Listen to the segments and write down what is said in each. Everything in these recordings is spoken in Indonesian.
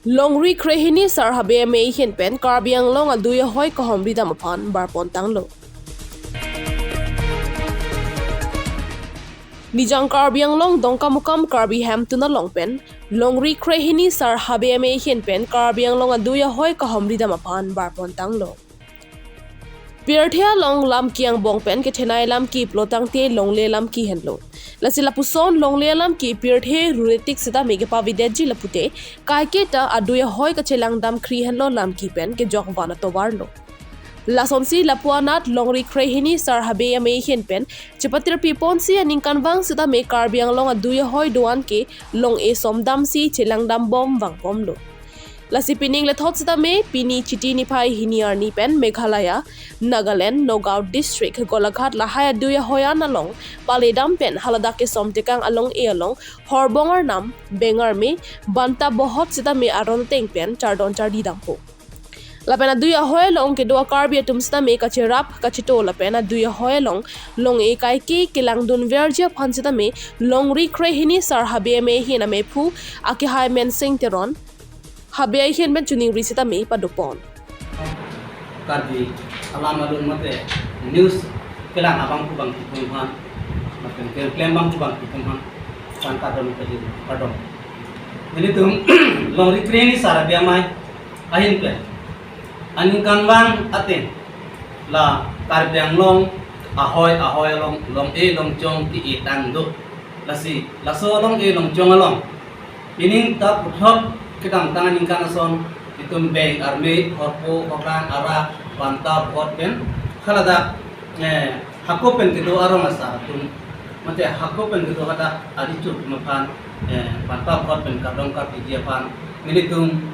Longri krehini sarhabe me hin pen karbiang long aduya hoy kahomri damapan barpon tanglo. Nijang karbiang long dongkamukam karbi ham tuna long pen longri krehini sarhabe me hin pen karbiang long aduya hoy kahomri damapan barpon tanglo. Pirthia long lam kiang bong pen ke thenai lam ki plotang te long le lam ki henlo. Lasila puson long le lam ki pirthe ruretik sita mege pavideji lapute kaiketa aduya hoy ka chelang dam khri henlo lam ki pen ke jok wana to warlo. Lasonsi lapuanat longri krehini sarhabe me hin pen chipatir pipon si aning kanwang sita me karbiang long aduya hoy doan ke long e somdam si chelang dam bom wang pomlo. Lasi pining le thot sita me pini chiti ni phai hiniar ni pen Meghalaya, Nagaland, Nogaon district Golaghat lahaya duya hoyan along paledam pen haladake somtekang along e along horbongar nam bengar me banta bohot sita me aron teng pen chardon chardi dampo. Lapena duya hoy long ke doa karbi atum sita me kachirap kachito lapena duya hoy long e kai ke kilang dun verja phan sita me long ri krehini sarhabe me hina me phu aki hai men sing teron Habia hian ben chuning risita me padopon. Karbi alam alun mate news kelang abang kubang kumhan makan klaim bang kubang kumhan santa don kaji padon. Ini tum long rikreni sara biamai ahin pe. Aning kanwang aten la karbiang long ahoy long e long chong ti itang do lasi laso long e long chong along. Ining ta puthop kita tangan ingkang ason itum bank army horpo orang ara banta bot pen khalada hakopen kido arong asa tum mate hakopen kido hada adichur mapan banta bot pen kadong ka pijiapan militum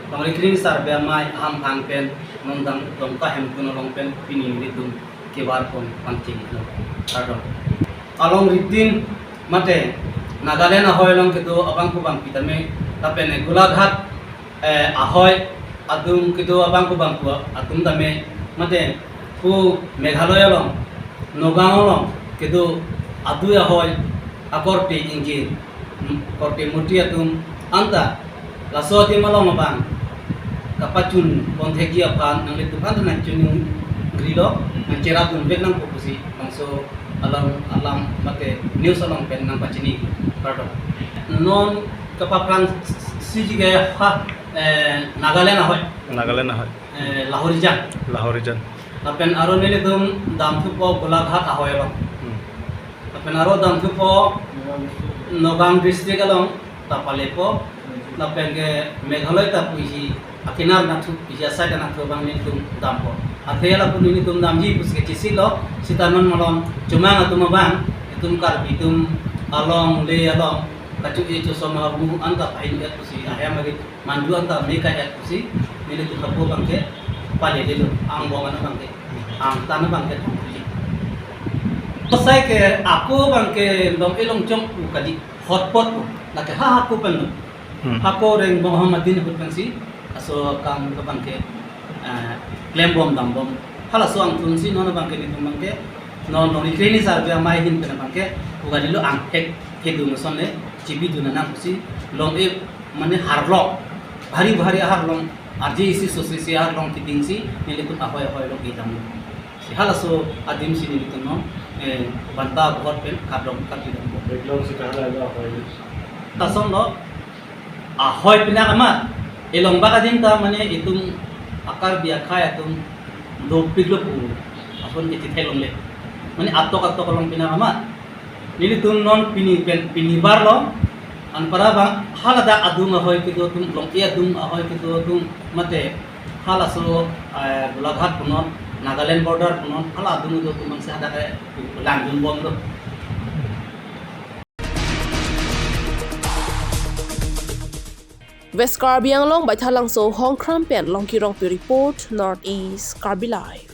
panglikring sar beamai ham hang pen nondang dongka hem kuno long pen pini militum kebar pon pancing itu kadong along ridin mate Nagaland ahoy long kido abang kubang pitame tapi ne Golaghat ahoy adum kido abang kubang adum tame mate pu Meghalaya long Nogaon long kido adu ahoy akorte ingi korte muti atum anta lasoti malong abang kapacun konthegi apan nang litu kan nan chuning grilo nang ceratun bek nang popusi bangso alam mate news along pen nang pacini pardon non kapapran sijiga ha Nagaland ahoy Lahorijan tapen aro nele dum damthu po Golaghat ahoy lo tapen aro damthu po Nogaon district along tapale po tapen ke Meghalaya tapuisi akinar nathu ijasa kana to bang ni dum dampo athela pun ini dum damji puske cisilo sitanon malom cuma ngatum bang itum karbi tum along le along kacu itu sama bu anta pahin ya pusi ayam lagi mandu anta meka ya pusi ini tu kapu bangke pale dulu ang bongan bangke ang tanah bangke selesai ke aku bangke long cong kadi hotpot nak ha aku pen aku reng Muhammadin berpensi aso kam bangke klaim bom dam bom hala so ang tunsi nono bangke ni bangke no rikreni sar dia mai hin pen bangke ugadi lo ang tek kedu musonne cibi duna na pusi long e mane harlong bhari harlong arji isi sosisi harlong titingsi nilitu ahoy long itam si halaso adim si nilitu no banta bot pen kadong kadidam Beglong si kahala ahoy tasong no ahoy pinakamat ilong baka din ta mane itum akar biya kaya tum do piglo pu apon kititelong le mane atok long pinakamat nilitum non pini barlo an parabang halada adum ahoy kido tum long iya dum ahoy kido tum mate halaso Golaghat punon Nagaland border punon hala adum do tum mangsa ada ke langjung bom do West Karbiang long by thalang so Hong Kram pen long kirong pi report Northeast Karbi Live.